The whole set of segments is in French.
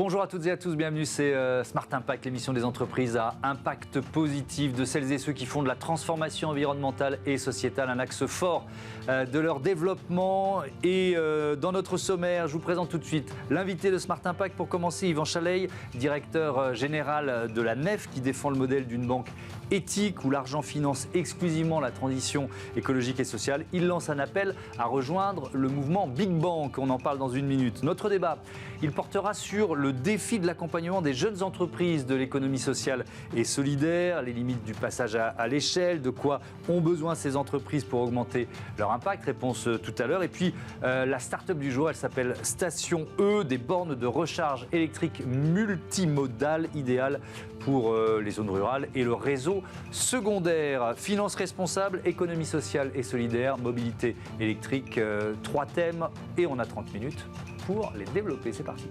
Bonjour à toutes et à tous, bienvenue, c'est Smart Impact, l'émission des entreprises à impact positif, de celles et ceux qui font de la transformation environnementale et sociétale un axe fort de leur développement. Et dans notre sommaire, je vous présente tout de suite l'invité de Smart Impact. Pour commencer, Yvan Chaleil, directeur général de la NEF, qui défend le modèle d'une banque éthique où l'argent finance exclusivement la transition écologique et sociale. Il lance un appel à rejoindre le mouvement Big Bank. On en parle dans une minute. Notre débat, il portera sur le défi de l'accompagnement des jeunes entreprises de l'économie sociale et solidaire, les limites du passage à l'échelle, de quoi ont besoin ces entreprises pour augmenter leur impact. Réponse tout à l'heure. Et puis la start-up du jour, elle s'appelle Station E, des bornes de recharge électrique multimodales idéales pour les zones rurales et le réseau secondaire. Finance responsable, économie sociale et solidaire, mobilité électrique, 3 thèmes et on a 30 minutes pour les développer. C'est parti.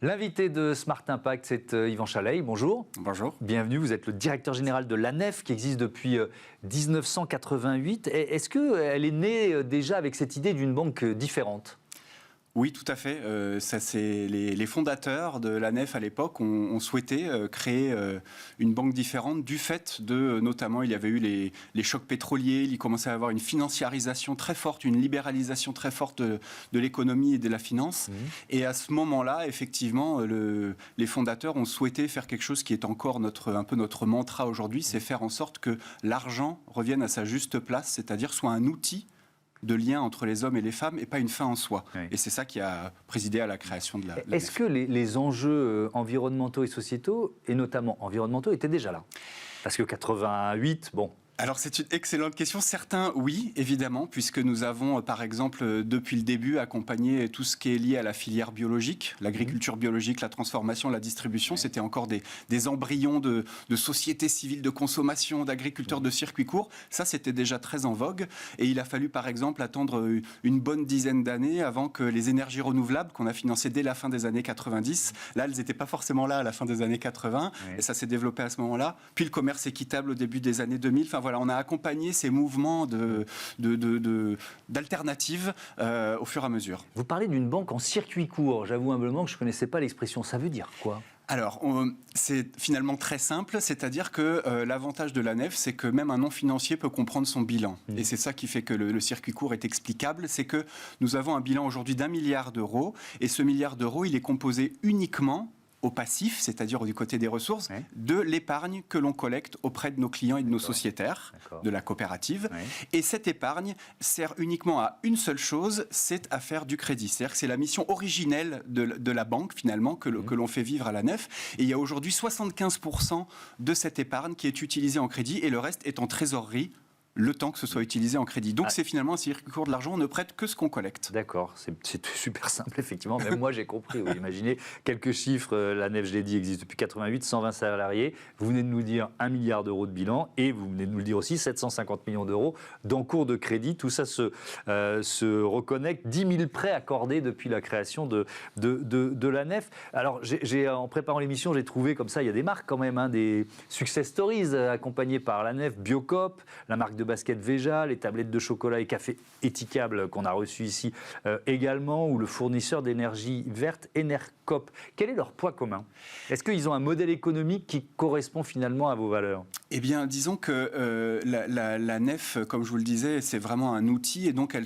L'invité de Smart Impact, c'est Yvan Chaleil. Bonjour. Bonjour. Bienvenue, vous êtes le directeur général de la NEF qui existe depuis 1988. Est-ce qu'elle est née déjà avec cette idée d'une banque différente ? Oui, tout à fait. Ça, c'est les fondateurs de la NEF à l'époque ont souhaité créer une banque différente du fait de, notamment, il y avait eu les chocs pétroliers, il commençait à y avoir une financiarisation très forte, une libéralisation très forte de l'économie et de la finance. Et à ce moment-là, effectivement, les fondateurs ont souhaité faire quelque chose qui est encore un peu notre mantra aujourd'hui, c'est faire en sorte que l'argent revienne à sa juste place, c'est-à-dire soit un outil de lien entre les hommes et les femmes et pas une fin en soi. Oui. Et c'est ça qui a présidé à la création de la Est-ce que les enjeux environnementaux et sociétaux, et notamment environnementaux, étaient déjà là ? Parce que 88, bon... Alors c'est une excellente question. Certains, oui, évidemment, puisque nous avons, par exemple, depuis le début, accompagné tout ce qui est lié à la filière biologique, l'agriculture biologique, la transformation, la distribution. Oui. C'était encore des embryons de sociétés civiles de consommation, d'agriculteurs de circuits courts. Ça, c'était déjà très en vogue. Et il a fallu, par exemple, attendre une bonne dizaine d'années avant que les énergies renouvelables, qu'on a financées dès la fin des années 90, là, elles n'étaient pas forcément là à la fin des années 80. Oui. Et ça s'est développé à ce moment-là. Puis le commerce équitable au début des années 2000. Enfin, voilà, on a accompagné ces mouvements d'alternatives au fur et à mesure. Vous parlez d'une banque en circuit court. J'avoue humblement que je ne connaissais pas l'expression. Ça veut dire quoi ? Alors, c'est finalement très simple, c'est-à-dire que l'avantage de la NEF, c'est que même un non-financier peut comprendre son bilan. Et c'est ça qui fait que le circuit court est explicable, c'est que nous avons un bilan aujourd'hui d'1 milliard d'euros, et ce milliard d'euros, il est composé uniquement au passif, c'est-à-dire du côté des ressources, oui. de l'épargne que l'on collecte auprès de nos clients et de nos sociétaires, de la coopérative. Oui. Et cette épargne sert uniquement à une seule chose, c'est à faire du crédit. C'est-à-dire que c'est la mission originelle de la banque, finalement, que l'on fait vivre à la NEF. Et il y a aujourd'hui 75% de cette épargne qui est utilisée en crédit et le reste est en trésorerie, le temps que ce soit utilisé en crédit. Donc c'est finalement un circuit court de l'argent, on ne prête que ce qu'on collecte. D'accord, c'est super simple effectivement, même moi j'ai compris. Oui. Imaginez quelques chiffres, la NEF, je l'ai dit, existe depuis 88, 120 salariés, vous venez de nous dire 1 milliard d'euros de bilan et vous venez de nous le dire aussi, 750 millions d'euros d'encours de crédit, tout ça se reconnecte, 10 000 prêts accordés depuis la création de la NEF. Alors en préparant l'émission, j'ai trouvé comme ça, il y a des marques quand même, des success stories accompagnées par la NEF, Biocop, la marque de basket Veja, les tablettes de chocolat et café éthiquables qu'on a reçus ici également, ou le fournisseur d'énergie verte Enercop. Quel est leur poids commun ? Est-ce qu'ils ont un modèle économique qui correspond finalement à vos valeurs ? Eh bien, disons que la NEF, comme je vous le disais, c'est vraiment un outil et donc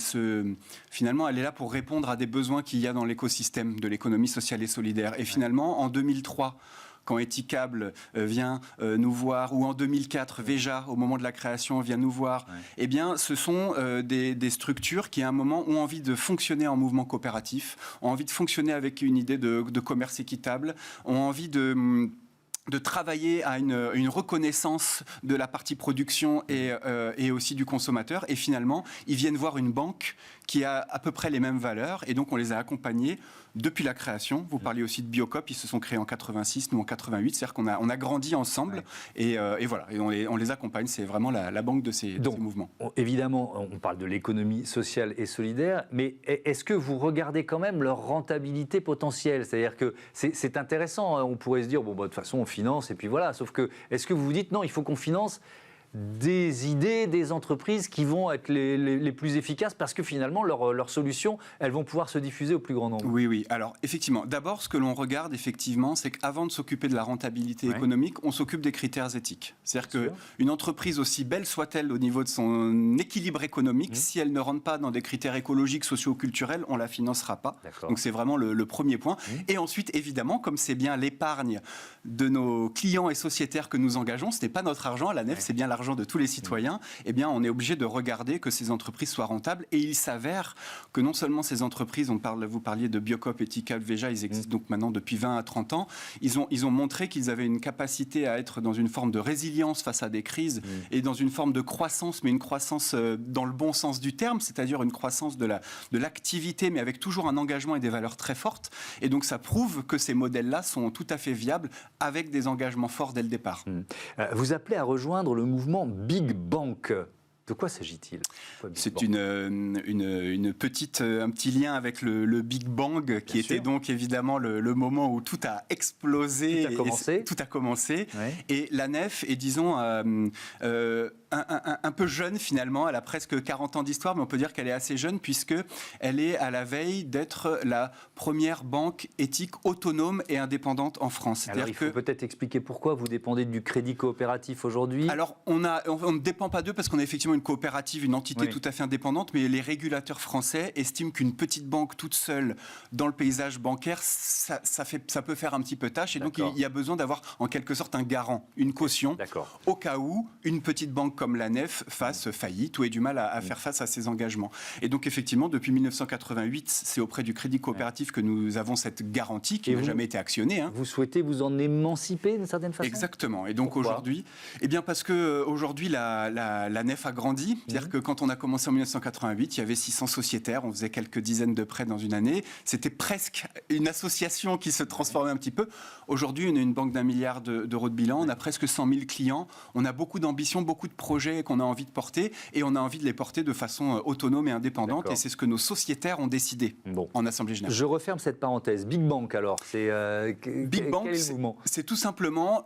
finalement, elle est là pour répondre à des besoins qu'il y a dans l'écosystème de l'économie sociale et solidaire. Et finalement, en 2003, quand Ethicable vient nous voir, ou en 2004, Veja, au moment de la création, vient nous voir, eh bien, ce sont des structures qui, à un moment, ont envie de fonctionner en mouvement coopératif, ont envie de fonctionner avec une idée de commerce équitable, ont envie de travailler à une reconnaissance de la partie production et aussi du consommateur. Et finalement, ils viennent voir une banque qui a à peu près les mêmes valeurs. Et donc, on les a accompagnés depuis la création. Vous parliez aussi de Biocop. Ils se sont créés en 86, nous en 88. C'est-à-dire qu'on a grandi ensemble. Ouais. Et voilà. Et on les accompagne. C'est vraiment la banque de ces mouvements. Évidemment, on parle de l'économie sociale et solidaire. Mais est-ce que vous regardez quand même leur rentabilité potentielle ? C'est-à-dire que c'est intéressant. On pourrait se dire, bon, de toute façon, on finance et puis voilà. Sauf que, est-ce que vous vous dites, non, il faut qu'on finance des idées, des entreprises qui vont être les plus efficaces parce que finalement, leurs solutions, elles vont pouvoir se diffuser au plus grand nombre. Oui. Alors, effectivement, d'abord, ce que l'on regarde, effectivement, c'est qu'avant de s'occuper de la rentabilité économique, on s'occupe des critères éthiques. C'est-à-dire qu'une entreprise, aussi belle soit-elle au niveau de son équilibre économique, si elle ne rentre pas dans des critères écologiques, socio-culturels, on ne la financera pas. Donc, c'est vraiment le premier point. Et ensuite, évidemment, comme c'est bien l'épargne de nos clients et sociétaires que nous engageons, ce n'est pas notre argent à la nef, c'est bien l'argent de tous les citoyens, eh bien, on est obligé de regarder que ces entreprises soient rentables. Et il s'avère que non seulement ces entreprises, vous parliez de Biocop, Ethical, Veja, ils existent donc maintenant depuis 20 à 30 ans, ils ont montré qu'ils avaient une capacité à être dans une forme de résilience face à des crises et dans une forme de croissance, mais une croissance dans le bon sens du terme, c'est-à-dire une croissance de l'activité, mais avec toujours un engagement et des valeurs très fortes. Et donc, ça prouve que ces modèles-là sont tout à fait viables avec des engagements forts dès le départ. Vous appelez à rejoindre le mouvement Big Bank. De quoi s'agit-il ? C'est un petit lien avec le Big Bang, qui était donc évidemment le moment où tout a explosé. Tout a commencé. Et la nef est, disons, un peu jeune finalement. Elle a presque 40 ans d'histoire, mais on peut dire qu'elle est assez jeune puisqu'elle est à la veille d'être la première banque éthique autonome et indépendante en France. Alors il faut peut-être expliquer pourquoi vous dépendez du Crédit Coopératif aujourd'hui. Alors on ne dépend pas d'eux parce qu'on a effectivement une coopérative, une entité tout à fait indépendante, mais les régulateurs français estiment qu'une petite banque toute seule dans le paysage bancaire, ça peut faire un petit peu tâche. Et donc il y a besoin d'avoir en quelque sorte un garant, une caution, au cas où une petite banque comme la nef fasse faillite ou ait du mal à faire face à ses engagements. Et donc effectivement, depuis 1988, c'est auprès du Crédit Coopératif que nous avons cette garantie qui n'a jamais été actionnée. Vous souhaitez vous en émanciper d'une certaine façon ? Exactement. Et donc aujourd'hui, parce qu'aujourd'hui la nef a grandi. C'est-à-dire que quand on a commencé en 1988, il y avait 600 sociétaires, on faisait quelques dizaines de prêts dans une année. C'était presque une association qui se transformait un petit peu. Aujourd'hui, on a une banque d'1 milliard d'euros de bilan, on a presque 100 000 clients, on a beaucoup d'ambition, beaucoup de projets qu'on a envie de porter et on a envie de les porter de façon autonome et indépendante. Et c'est ce que nos sociétaires ont décidé en Assemblée Générale. Je referme cette parenthèse. Big Bank alors, Big Bank, quel est le mouvement ? C'est tout simplement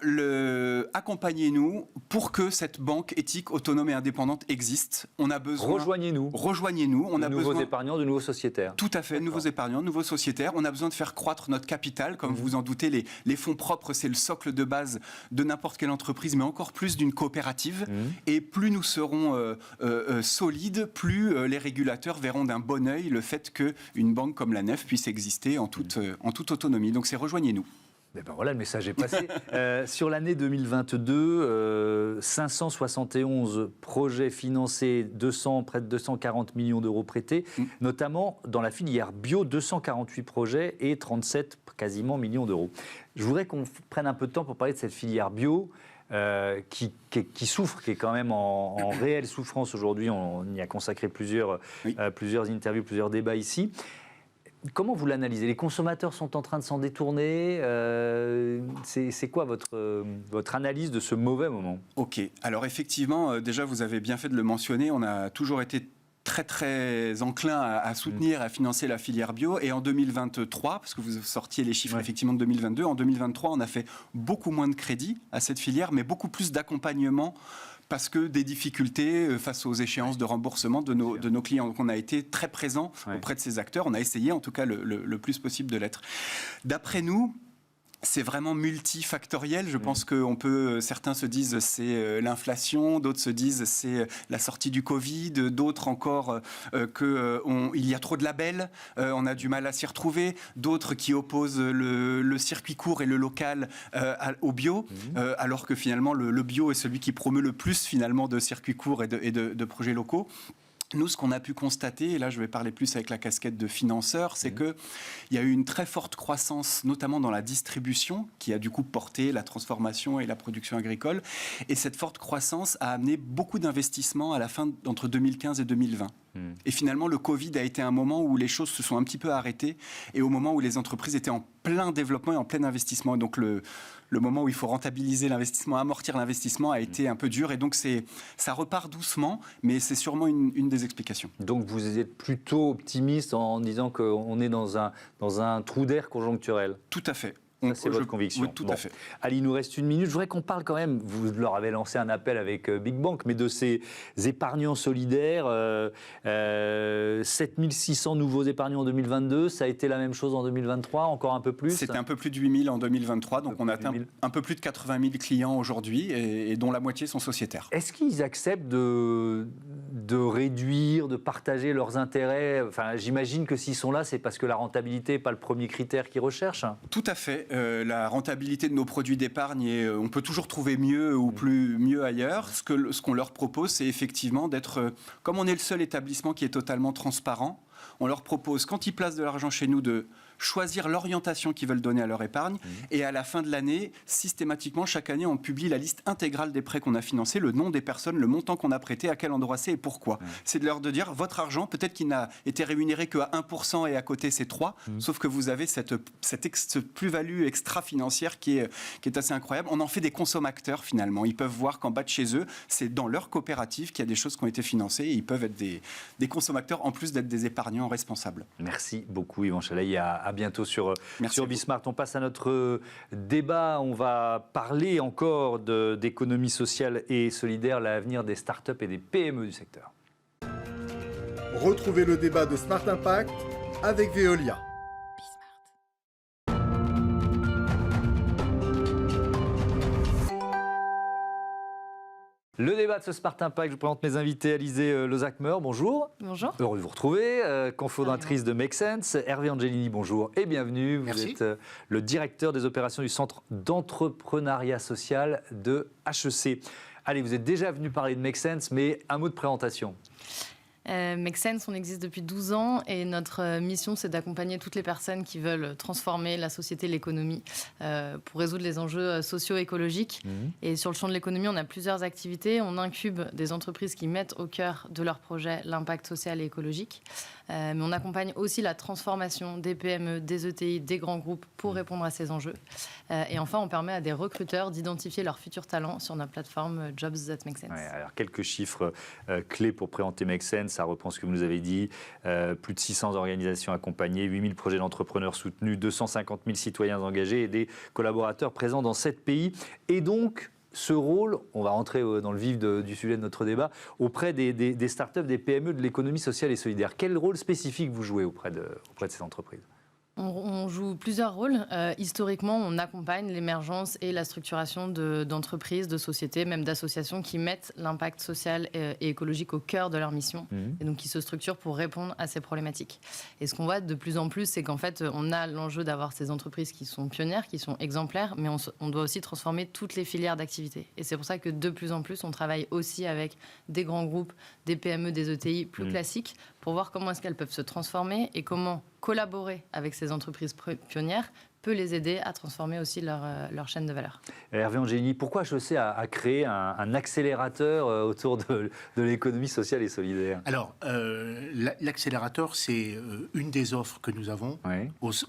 accompagnez-nous pour que cette banque éthique, autonome et indépendante existe. On a besoin. Rejoignez-nous. On a nouveaux épargnants, de nouveaux sociétaires. Tout à fait, nouveaux épargnants, nouveaux sociétaires. On a besoin de faire croître notre capital. Comme vous vous en doutez, les fonds propres, c'est le socle de base de n'importe quelle entreprise, mais encore plus d'une coopérative. Et plus nous serons solides, plus les régulateurs verront d'un bon œil le fait qu'une banque comme la nef puisse exister en toute autonomie. Donc c'est rejoignez-nous. Eh ben voilà, le message est passé. Sur l'année 2022, 571 projets financés, près de 240 millions d'euros prêtés, notamment dans la filière bio, 248 projets et 37 quasiment millions d'euros. Je voudrais qu'on prenne un peu de temps pour parler de cette filière bio. Qui souffre, qui est quand même en réelle souffrance aujourd'hui. On y a consacré plusieurs interviews, plusieurs débats ici. Comment vous l'analysez ? Les consommateurs sont en train de s'en détourner. C'est quoi votre analyse de ce mauvais moment ? Ok. Alors effectivement, déjà vous avez bien fait de le mentionner. On a toujours été très très enclin à soutenir, à financer la filière bio. Et en 2023, parce que vous sortiez les chiffres effectivement de 2022, en 2023, on a fait beaucoup moins de crédit à cette filière, mais beaucoup plus d'accompagnement parce que des difficultés face aux échéances de remboursement de nos clients. Donc on a été très présent auprès de ces acteurs. On a essayé en tout cas le plus possible de l'être. D'après nous, c'est vraiment multifactoriel. Je pense que certains se disent c'est l'inflation, d'autres se disent c'est la sortie du Covid, d'autres encore qu'il y a trop de labels, on a du mal à s'y retrouver, d'autres qui opposent le circuit court et le local au bio, alors que finalement le bio est celui qui promeut le plus finalement de circuits courts et de projets locaux. Nous, ce qu'on a pu constater, et là je vais parler plus avec la casquette de financeur, c'est qu'il y a eu une très forte croissance, notamment dans la distribution, qui a du coup porté la transformation et la production agricole. Et cette forte croissance a amené beaucoup d'investissements à la fin entre 2015 et 2020. Et finalement, le Covid a été un moment où les choses se sont un petit peu arrêtées et au moment où les entreprises étaient en plein développement et en plein investissement. Et donc, le moment où il faut rentabiliser l'investissement, amortir l'investissement a été un peu dur. Et donc, ça repart doucement, mais c'est sûrement une des explications. Donc, vous êtes plutôt optimiste en disant qu'on est dans un trou d'air conjoncturel ? Tout à fait. C'est votre conviction. Oui, tout à fait. Allez, il nous reste une minute. Je voudrais qu'on parle quand même, vous leur avez lancé un appel avec Big Bank, mais de ces épargnants solidaires, 7600 nouveaux épargnants en 2022, ça a été la même chose en 2023, encore un peu plus? C'était un peu plus de 8000 en 2023, donc on a atteint un peu plus de 80 000 clients aujourd'hui, et dont la moitié sont sociétaires. Est-ce qu'ils acceptent de réduire, de partager leurs intérêts? Enfin, j'imagine que s'ils sont là, c'est parce que la rentabilité n'est pas le premier critère qu'ils recherchent. Tout à fait. La rentabilité de nos produits d'épargne, et on peut toujours trouver mieux ou mieux ailleurs. Ce qu'on leur propose, c'est effectivement d'être, comme on est le seul établissement qui est totalement transparent, on leur propose, quand ils placent de l'argent chez nous, de choisir l'orientation qu'ils veulent donner à leur épargne. Et à la fin de l'année, systématiquement, chaque année, on publie la liste intégrale des prêts qu'on a financés, le nom des personnes, le montant qu'on a prêté, à quel endroit c'est et pourquoi. C'est de leur de dire, votre argent, peut-être qu'il n'a été rémunéré qu'à 1% et à côté c'est 3%, sauf que vous avez cette plus-value extra-financière qui est assez incroyable. On en fait des consommateurs finalement. Ils peuvent voir qu'en bas de chez eux, c'est dans leur coopérative qu'il y a des choses qui ont été financées, et ils peuvent être des consommateurs en plus d'être des épargnants responsables. Merci beaucoup Yvan Chalaï. À bientôt sur Bismart. On passe à notre débat. On va parler encore d'économie sociale et solidaire, l'avenir des startups et des PME du secteur. Retrouvez le débat de Smart Impact avec Veolia. Le débat de ce Smart Impact, je vous présente mes invités. Alizé Lozachmer, bonjour. Bonjour. Heureux de vous retrouver. Cofondatrice de Make Sense. Hervé Angelini, bonjour et bienvenue. Merci. Vous êtes le directeur des opérations du Centre d'entrepreneuriat social de HEC. Allez, vous êtes déjà venu parler de Make Sense, mais un mot de présentation. Make Sense, on existe depuis 12 ans et notre mission, c'est d'accompagner toutes les personnes qui veulent transformer la société, l'économie, pour résoudre les enjeux socio-écologiques. Et sur le champ de l'économie, on a plusieurs activités. On incube des entreprises qui mettent au cœur de leur projet l'impact social et écologique. Mais on accompagne aussi la transformation des PME, des ETI, des grands groupes pour répondre à ces enjeux. Et enfin, on permet à des recruteurs d'identifier leurs futurs talents sur notre plateforme Jobs That Make Sense. Ouais, alors quelques chiffres clés pour présenter Make Sense. Ça reprend ce que vous nous avez dit. Plus de 600 organisations accompagnées, 8000 projets d'entrepreneurs soutenus, 250 000 citoyens engagés et des collaborateurs présents dans 7 pays. Et donc, ce rôle, on va rentrer dans le vif du sujet de notre débat, auprès des startups, des PME, de l'économie sociale et solidaire. Quel rôle spécifique vous jouez auprès de ces entreprises ? On joue plusieurs rôles. Historiquement, on accompagne l'émergence et la structuration d'entreprises, de sociétés, même d'associations qui mettent l'impact social et écologique au cœur de leur mission et donc qui se structurent pour répondre à ces problématiques. Et ce qu'on voit de plus en plus, c'est qu'en fait, on a l'enjeu d'avoir ces entreprises qui sont pionnières, qui sont exemplaires, mais on doit aussi transformer toutes les filières d'activité. Et c'est pour ça que de plus en plus, on travaille aussi avec des grands groupes, des PME, des ETI plus classiques, pour voir comment est-ce qu'elles peuvent se transformer et comment collaborer avec ces entreprises pionnières peut les aider à transformer aussi leur chaîne de valeur. Hervé Angelini, pourquoi HEC a créé un accélérateur autour de l'économie sociale et solidaire ? Alors, l'accélérateur, c'est une des offres que nous avons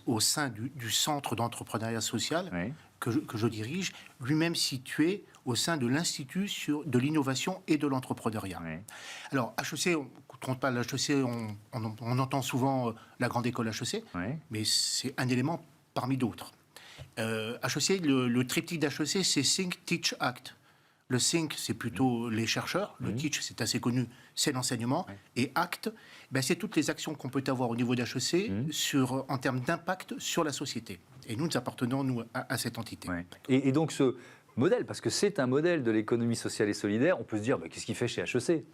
au sein du Centre d'entrepreneuriat social que je dirige, lui-même situé au sein de l'Institut de l'innovation et de l'entrepreneuriat. Alors, HEC, on ne trompe pas, l'HEC, on entend souvent la grande école HEC, mais c'est un élément parmi d'autres. HEC, le triptyque d'HEC, c'est Think, Teach, Act. Le Think, c'est plutôt les chercheurs. Le Teach, c'est assez connu, c'est l'enseignement. Et Act, c'est toutes les actions qu'on peut avoir au niveau d'HEC en termes d'impact sur la société. Et nous appartenons, nous, à cette entité. Et donc, ce modèle, parce que c'est un modèle de l'économie sociale et solidaire, on peut se dire, qu'est-ce qu'il fait chez HEC ?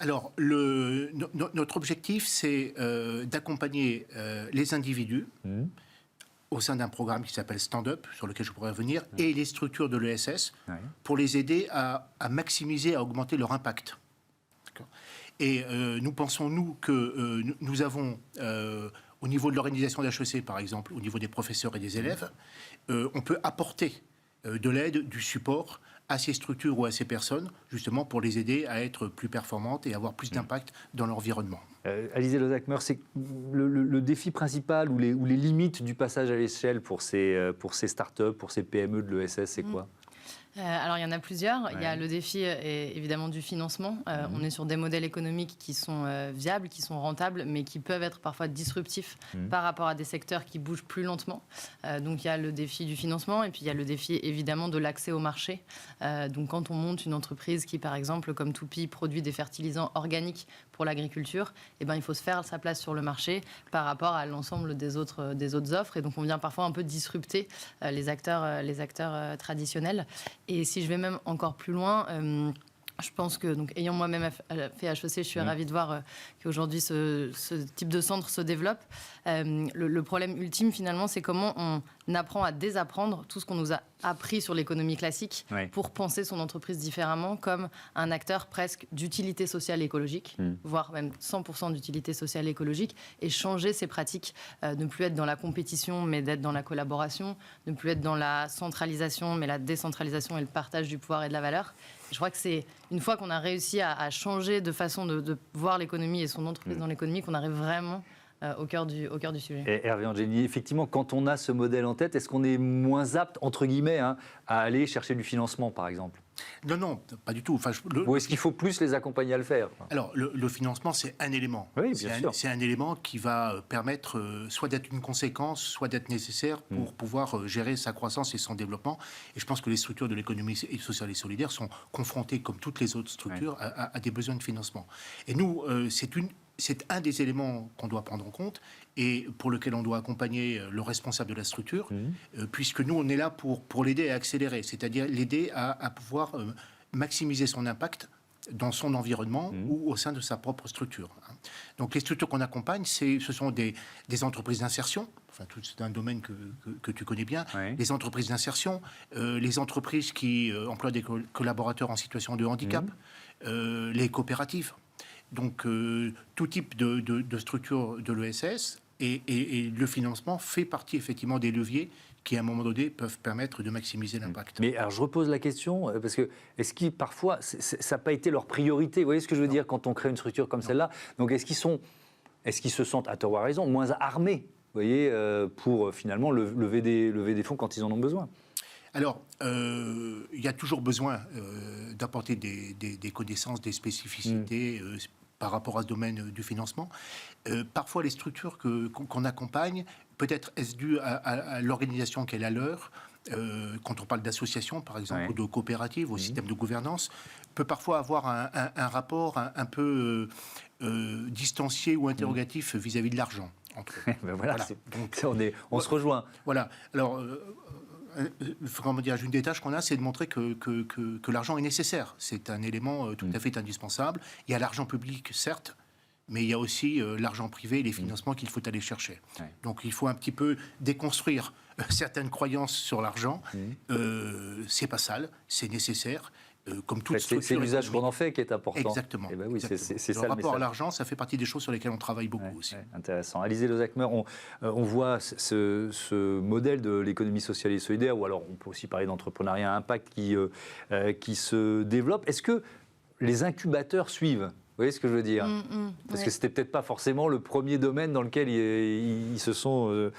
Alors, notre objectif, c'est d'accompagner les individus au sein d'un programme qui s'appelle Stand Up, sur lequel je pourrais revenir, et les structures de l'ESS, pour les aider à maximiser, à augmenter leur impact. Et nous pensons, nous, que nous avons, au niveau de l'organisation d'HEC, par exemple, au niveau des professeurs et des élèves, on peut apporter de l'aide, du support à ces structures ou à ces personnes, justement pour les aider à être plus performantes et avoir plus d'impact dans l'environnement. Alizé Lozachmer, c'est le défi principal ou les limites du passage à l'échelle pour ces startups, pour ces PME de l'ESS, c'est quoi ? Alors, il y en a plusieurs. Il y a le défi, évidemment, du financement. On est sur des modèles économiques qui sont viables, qui sont rentables, mais qui peuvent être parfois disruptifs par rapport à des secteurs qui bougent plus lentement. Donc, il y a le défi du financement et puis il y a le défi, évidemment, de l'accès au marché. Donc, quand on monte une entreprise qui, par exemple, comme Toupy, produit des fertilisants organiques pour l'agriculture, eh ben, il faut se faire sa place sur le marché par rapport à l'ensemble des autres offres. Et donc, on vient parfois un peu disrupter les acteurs traditionnels. Et si je vais même encore plus loin, je pense que, donc, ayant moi-même fait HEC, je suis ravie de voir qu'aujourd'hui ce type de centre se développe. Le problème ultime, finalement, c'est comment on apprend à désapprendre tout ce qu'on nous a appris sur l'économie classique pour penser son entreprise différemment comme un acteur presque d'utilité sociale et écologique, voire même 100% d'utilité sociale et écologique, et changer ses pratiques, ne plus être dans la compétition, mais d'être dans la collaboration, ne plus être dans la centralisation, mais la décentralisation et le partage du pouvoir et de la valeur. Je crois que c'est une fois qu'on a réussi à changer de façon de voir l'économie et son entreprise dans l'économie qu'on arrive vraiment au cœur du sujet. Et Hervé Angeli, effectivement, quand on a ce modèle en tête, est-ce qu'on est moins apte, entre guillemets, à aller chercher du financement, par exemple ? Non, pas du tout. Enfin, ou est-ce qu'il faut plus les accompagner à le faire ? Alors, le financement, c'est un élément. Oui, bien sûr. C'est un élément qui va permettre soit d'être une conséquence, soit d'être nécessaire pour pouvoir gérer sa croissance et son développement. Et je pense que les structures de l'économie sociale et solidaire sont confrontées, comme toutes les autres structures, à des besoins de financement. Et nous, c'est un des éléments qu'on doit prendre en compte et pour lequel on doit accompagner le responsable de la structure, puisque nous, on est là pour l'aider à accélérer, c'est-à-dire l'aider à pouvoir maximiser son impact dans son environnement ou au sein de sa propre structure. Donc les structures qu'on accompagne, ce sont des entreprises d'insertion, enfin c'est un domaine que tu connais bien, les entreprises d'insertion, les entreprises qui emploient des collaborateurs en situation de handicap, les coopératives. Donc, tout type de structure de l'ESS et le financement fait partie effectivement des leviers qui, à un moment donné, peuvent permettre de maximiser l'impact. Mais alors, je repose la question, parce que est-ce que parfois, ça n'a pas été leur priorité ? Vous voyez ce que je veux dire quand on crée une structure comme celle-là ? Donc, est-ce qu'ils se sentent, à tort ou à raison, moins armés, vous voyez, pour finalement lever des fonds quand ils en ont besoin ? Alors, il y a toujours besoin d'apporter des connaissances, des spécificités par rapport à ce domaine du financement. Parfois, les structures qu'on accompagne, peut-être est-ce dû à l'organisation qu'elle a leur, quand on parle d'associations, par exemple, ou de coopératives, au système de gouvernance, peut parfois avoir un rapport un peu distancié ou interrogatif vis-à-vis de l'argent. Ben voilà. Donc, on se rejoint. Voilà. Alors... comment dire, une des tâches qu'on a, c'est de montrer que l'argent est nécessaire. C'est un élément tout à fait indispensable. Il y a l'argent public, certes, mais il y a aussi l'argent privé et les financements qu'il faut aller chercher. Donc il faut un petit peu déconstruire certaines croyances sur l'argent. C'est pas sale, c'est nécessaire. Comme toute structure, c'est l'usage qu'on en fait qui est important. Exactement. Et ben oui, exactement. C'est le ça, rapport à l'argent, ça fait partie des choses sur lesquelles on travaille beaucoup aussi. Intéressant. Alizé Lozachmer, on voit ce modèle de l'économie sociale et solidaire, ou alors on peut aussi parler d'entrepreneuriat à impact qui se développe. Est-ce que les incubateurs suivent ? Vous voyez ce que je veux dire ? Parce que c'était peut-être pas forcément le premier domaine dans lequel ils se sont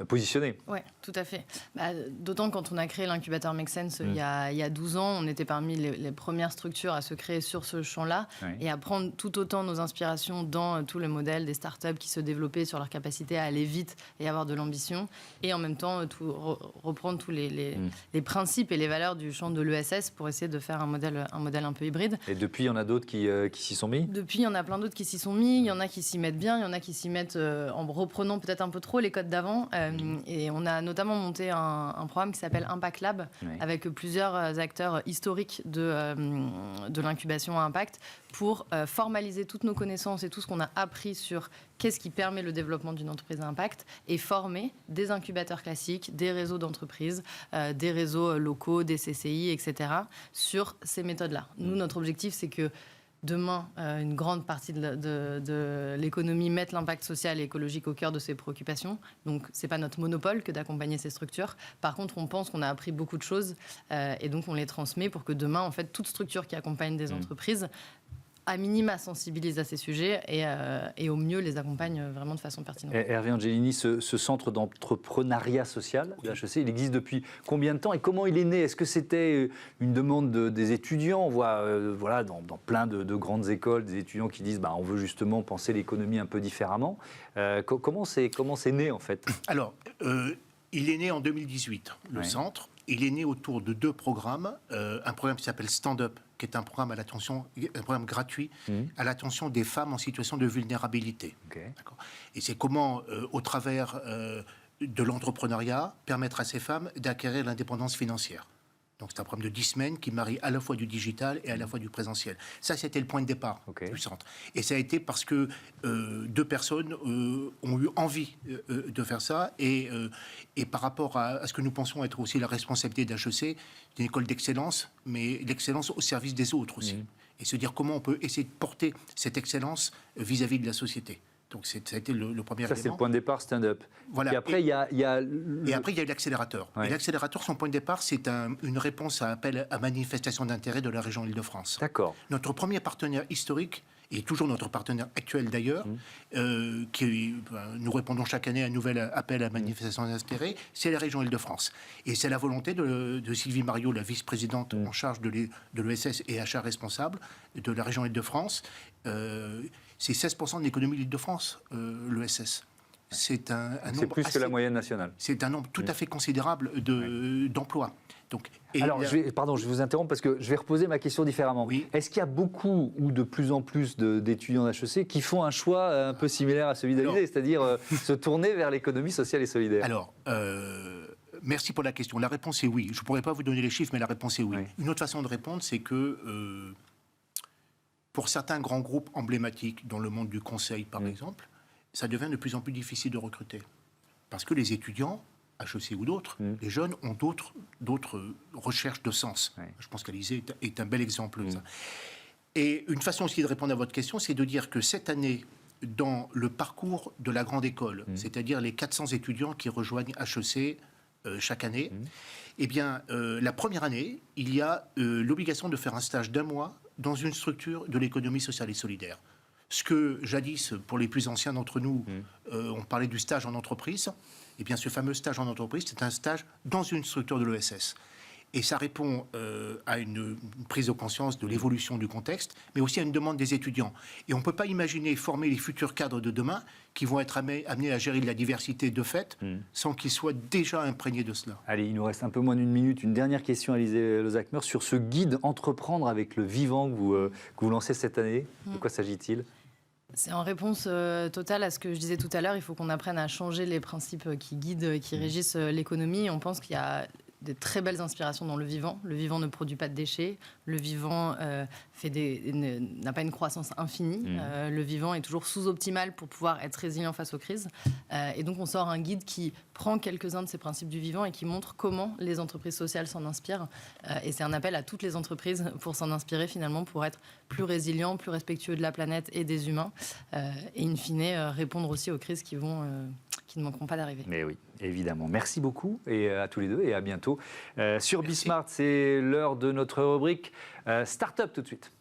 positionnés. Oui, tout à fait. D'autant quand on a créé l'incubateur Make Sense il y a 12 ans, on était parmi les premières structures à se créer sur ce champ-là et à prendre tout autant nos inspirations dans tout le modèle des startups qui se développaient sur leur capacité à aller vite et avoir de l'ambition, et en même temps reprendre tous les principes et les valeurs du champ de l'ESS pour essayer de faire un modèle un peu hybride. Et depuis, il y en a d'autres qui s'y sont mis ? Depuis, il y en a plein d'autres qui s'y sont mis. Il y en a qui s'y mettent bien, il y en a qui s'y mettent en reprenant peut-être un peu trop les codes d'avant. Et on a notamment monté un programme qui s'appelle Impact Lab, avec plusieurs acteurs historiques de l'incubation à impact, pour formaliser toutes nos connaissances et tout ce qu'on a appris sur qu'est-ce qui permet le développement d'une entreprise à impact, et former des incubateurs classiques, des réseaux d'entreprises, des réseaux locaux, des CCI, etc., sur ces méthodes-là. Nous, notre objectif, c'est que demain, une grande partie de l'économie mette l'impact social et écologique au cœur de ses préoccupations. Donc, ce n'est pas notre monopole que d'accompagner ces structures. Par contre, on pense qu'on a appris beaucoup de choses et donc on les transmet pour que demain, en fait, toute structure qui accompagne des entreprises à minima sensibilise à ces sujets et au mieux les accompagne vraiment de façon pertinente. Hervé Angelini, ce centre d'entrepreneuriat social de HEC, il existe depuis combien de temps et comment il est né? Est-ce que c'était une demande des étudiants? On voit voilà, dans plein de grandes écoles des étudiants qui disent on veut justement penser l'économie un peu différemment. Comment c'est né en fait? Alors, il est né en 2018, le centre. Il est né autour de 2 programmes. Un programme qui s'appelle Stand Up, qui est un programme un programme gratuit à l'attention des femmes en situation de vulnérabilité. D'accord. Et c'est comment, au travers de l'entrepreneuriat, permettre à ces femmes d'acquérir l'indépendance financière. Donc c'est un programme de 10 semaines qui marie à la fois du digital et à la fois du présentiel. Ça, c'était le point de départ du centre. Et ça a été parce que 2 personnes ont eu envie de faire ça. Et par rapport à ce que nous pensons être aussi la responsabilité d'HEC, une école d'excellence, mais l'excellence au service des autres aussi. Et se dire comment on peut essayer de porter cette excellence vis-à-vis de la société. Donc ça a été le premier élément. Ça, c'est le point de départ, stand-up. Voilà. Et après, il y a Et après, il y a eu l'accélérateur. Et l'accélérateur, son point de départ, c'est une réponse à appel à manifestation d'intérêt de la région Île-de-France. D'accord. Notre premier partenaire historique, et toujours notre partenaire actuel d'ailleurs, nous répondons chaque année à un nouvel appel à manifestation d'intérêt, c'est la région Île-de-France. Et c'est la volonté de Sylvie Mariot, la vice-présidente en charge de l'ESS et achat responsable de la région Île-de-France. C'est 16% de l'économie de l'Île-de-France, l'ESS. C'est c'est plus que la moyenne nationale. C'est un nombre tout à fait considérable d'emplois. Donc, alors, je vais vous interrompre parce que je vais reposer ma question différemment. Oui. Est-ce qu'il y a beaucoup ou de plus en plus d'étudiants d'HEC qui font un choix un peu similaire à celui d'Alizé, c'est-à-dire se tourner vers l'économie sociale et solidaire? Alors, merci pour la question. La réponse est oui. Je ne pourrais pas vous donner les chiffres, mais la réponse est oui. Une autre façon de répondre, c'est que pour certains grands groupes emblématiques dans le monde du conseil, par exemple, ça devient de plus en plus difficile de recruter. Parce que les étudiants, HEC ou d'autres, les jeunes ont d'autres recherches de sens. Je pense qu'Alizé est un bel exemple de ça. Et une façon aussi de répondre à votre question, c'est de dire que cette année, dans le parcours de la grande école, c'est-à-dire les 400 étudiants qui rejoignent HEC chaque année, eh bien, la première année, il y a l'obligation de faire un stage d'1 mois dans une structure de l'économie sociale et solidaire. Ce que jadis, pour les plus anciens d'entre nous, on parlait du stage en entreprise, eh bien ce fameux stage en entreprise, c'est un stage dans une structure de l'ESS. Et ça répond à une prise de conscience de l'évolution du contexte, mais aussi à une demande des étudiants. Et on ne peut pas imaginer former les futurs cadres de demain qui vont être amenés à gérer de la diversité de fait sans qu'ils soient déjà imprégnés de cela. Allez, il nous reste un peu moins d'1 minute. Une dernière question, Alizé Lozachmer, sur ce guide Entreprendre avec le vivant que vous lancez cette année. De quoi s'agit-il ? C'est en réponse totale à ce que je disais tout à l'heure. Il faut qu'on apprenne à changer les principes qui guident, qui régissent l'économie. On pense qu'il y a de très belles inspirations dans le vivant. Le vivant ne produit pas de déchets. Le vivant n'a pas une croissance infinie. Le vivant est toujours sous-optimal pour pouvoir être résilient face aux crises. Et donc, on sort un guide qui prend quelques-uns de ces principes du vivant et qui montre comment les entreprises sociales s'en inspirent. Et c'est un appel à toutes les entreprises pour s'en inspirer, finalement, pour être plus résilients, plus respectueux de la planète et des humains. Et in fine, répondre aussi aux crises qui ne manqueront pas d'arriver. Mais oui, évidemment. Merci beaucoup et à tous les deux et à bientôt. Sur Bismart, c'est l'heure de notre rubrique Start-up tout de suite.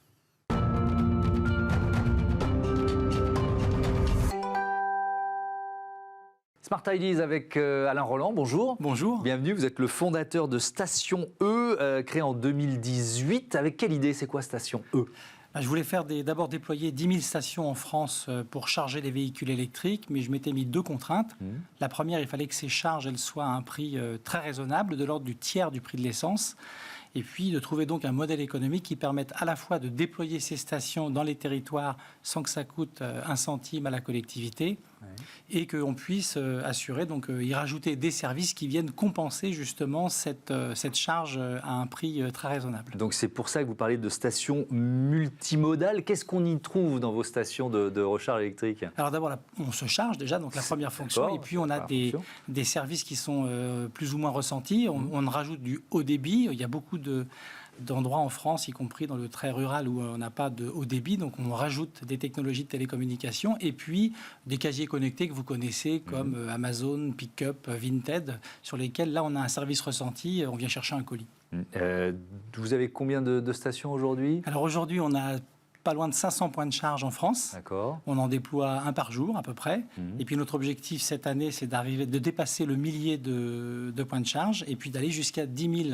Smart Ideas avec Alain Roland, bonjour. Bonjour. Bienvenue, vous êtes le fondateur de Station E, créé en 2018. Avec quelle idée? C'est quoi Station E? Je voulais d'abord déployer 10 000 stations en France pour charger les véhicules électriques, mais je m'étais mis 2 contraintes. La première, il fallait que ces charges elles soient à un prix très raisonnable, de l'ordre du tiers du prix de l'essence. Et puis de trouver donc un modèle économique qui permette à la fois de déployer ces stations dans les territoires sans que ça coûte 1 centime à la collectivité, et qu'on puisse assurer, donc y rajouter des services qui viennent compenser justement cette charge à un prix très raisonnable. Donc c'est pour ça que vous parlez de stations multimodales. Qu'est-ce qu'on y trouve dans vos stations de recharge électrique? Alors d'abord, on se charge déjà, donc la première fonction, et puis on a des services qui sont plus ou moins ressentis. On rajoute du haut débit. Il y a beaucoup d'endroits en France, y compris dans le très rural où on n'a pas de haut débit, donc on rajoute des technologies de télécommunication et puis des casiers connectés que vous connaissez comme Amazon, Pickup, Vinted, sur lesquels là on a un service ressenti, on vient chercher un colis. Vous avez combien de stations aujourd'hui? Alors aujourd'hui on a pas loin de 500 points de charge en France. D'accord. On en déploie un par jour à peu près. Et puis notre objectif cette année, c'est de dépasser le millier de points de charge et puis d'aller jusqu'à 10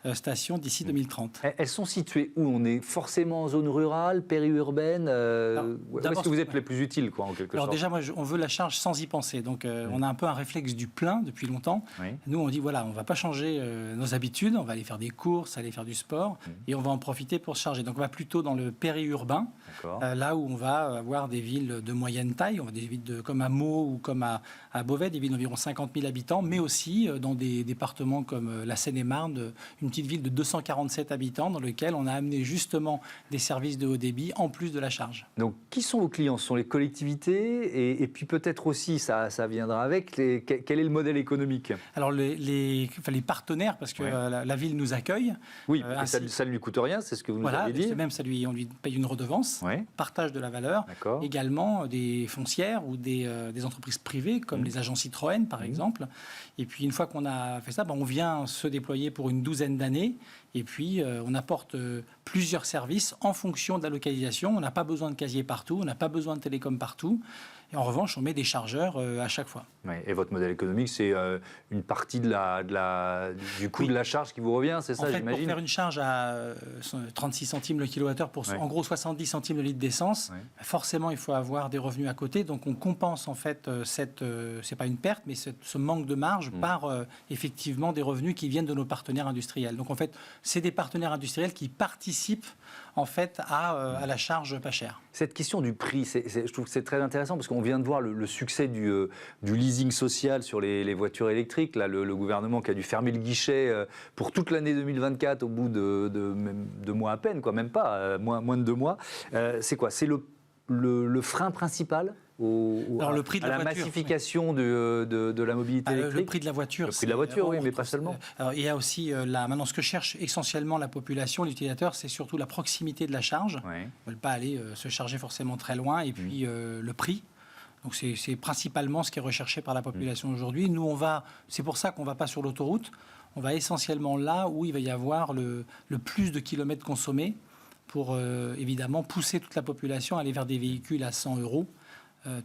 000 stations d'ici 2030. Elles sont situées où? On est forcément en zone rurale, périurbaine où est-ce que vous êtes les plus utiles, quoi, en quelque sorte? Alors déjà, on veut la charge sans y penser. Donc on a un peu un réflexe du plein depuis longtemps. Oui. Nous, on dit, voilà, on ne va pas changer nos habitudes, on va aller faire des courses, aller faire du sport, et on va en profiter pour se charger. Donc on va plutôt dans le périurbain, là où on va avoir des villes de moyenne taille, on va des villes comme à Meaux ou comme à Beauvais, des villes d'environ 50 000 habitants, mais aussi dans des départements comme la Seine-et-Marne, une petite ville de 247 habitants dans lequel on a amené justement des services de haut débit en plus de la charge. Donc, qui sont vos clients? Ce sont les collectivités et puis peut-être aussi, ça viendra avec, quel est le modèle économique? Alors les partenaires, parce que la ville nous accueille. Oui, ça ne lui coûte rien, c'est ce que vous nous avez dit. Même on lui paye une redevance, partage de la valeur. Également des foncières ou des entreprises privées comme les agents Citroën par exemple. Et puis une fois qu'on a fait ça, on vient se déployer pour une douzaine d'années. Et puis, on apporte plusieurs services en fonction de la localisation. On n'a pas besoin de casier partout, on n'a pas besoin de télécom partout. Et en revanche, on met des chargeurs à chaque fois. Oui, et votre modèle économique, c'est une partie du coût de la charge qui vous revient, c'est ça, j'imagine? Pour faire une charge à 36 centimes le kilowattheure pour en gros 70 centimes le litre d'essence, forcément, il faut avoir des revenus à côté. Donc, on compense en fait c'est pas une perte, mais ce manque de marge par effectivement des revenus qui viennent de nos partenaires industriels. Donc, en fait, c'est des partenaires industriels qui participent en fait à la charge pas chère. Cette question du prix, je trouve que c'est très intéressant parce qu'on vient de voir le succès du leasing social sur les voitures électriques. Là, le gouvernement qui a dû fermer le guichet pour toute l'année 2024 au bout de 2 mois à peine, quoi, même pas, moins de 2 mois. C'est quoi? C'est le frein principal le prix de la massification de la mobilité électrique? Le prix de la voiture. Le prix de la voiture, oui, mais pas seulement. Alors, il y a aussi, maintenant, ce que cherche essentiellement la population, l'utilisateur, c'est surtout la proximité de la charge. Ils ne veulent pas aller se charger forcément très loin. Et puis, le prix. Donc, c'est principalement ce qui est recherché par la population aujourd'hui. Nous, c'est pour ça qu'on ne va pas sur l'autoroute. On va essentiellement là où il va y avoir le plus de kilomètres consommés pour, évidemment, pousser toute la population à aller vers des véhicules à 100 €.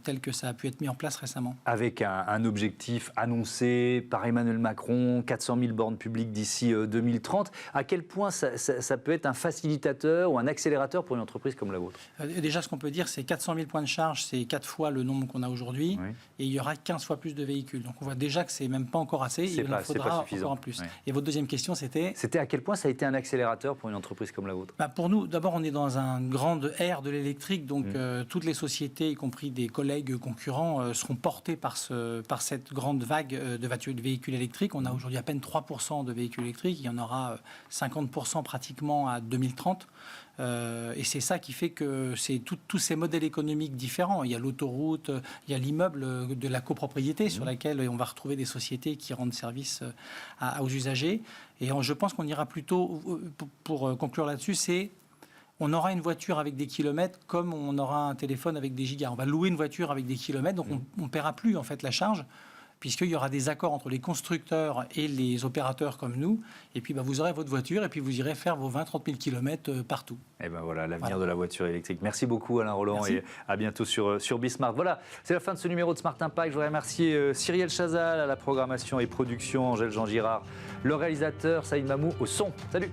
Tel que ça a pu être mis en place récemment. Avec un objectif annoncé par Emmanuel Macron, 400 000 bornes publiques d'ici 2030. À quel point ça peut être un facilitateur ou un accélérateur pour une entreprise comme la vôtre? Déjà, ce qu'on peut dire, c'est 400 000 points de charge, c'est 4 fois le nombre qu'on a aujourd'hui, et il y aura 15 fois plus de véhicules. Donc on voit déjà que c'est même pas encore assez, il en faudra encore en plus. Et votre deuxième question, c'était à quel point ça a été un accélérateur pour une entreprise comme la vôtre? Pour nous, d'abord, on est dans un grand ère de l'électrique, donc toutes les sociétés, y compris des collègues concurrents, seront portés par cette grande vague de véhicules électriques. On a aujourd'hui à peine 3% de véhicules électriques. Il y en aura 50% pratiquement à 2030. Et c'est ça qui fait que c'est tous ces modèles économiques différents. Il y a l'autoroute, il y a l'immeuble de la copropriété sur laquelle on va retrouver des sociétés qui rendent service aux usagers. Et je pense qu'on ira plutôt, pour conclure là-dessus, on aura une voiture avec des kilomètres comme on aura un téléphone avec des gigas. On va louer une voiture avec des kilomètres, donc on ne paiera plus en fait la charge, puisqu'il y aura des accords entre les constructeurs et les opérateurs comme nous. Et puis vous aurez votre voiture et puis vous irez faire vos 20-30 000 kilomètres partout. Et voilà l'avenir de la voiture électrique. Merci beaucoup Alain Rolland. Merci. Et à bientôt sur Bismart. Voilà, c'est la fin de ce numéro de Smart Impact. Je voudrais remercier Cyrielle Chazal à la programmation et production, Angèle Jean-Girard, le réalisateur, Saïd Mamou au son. Salut.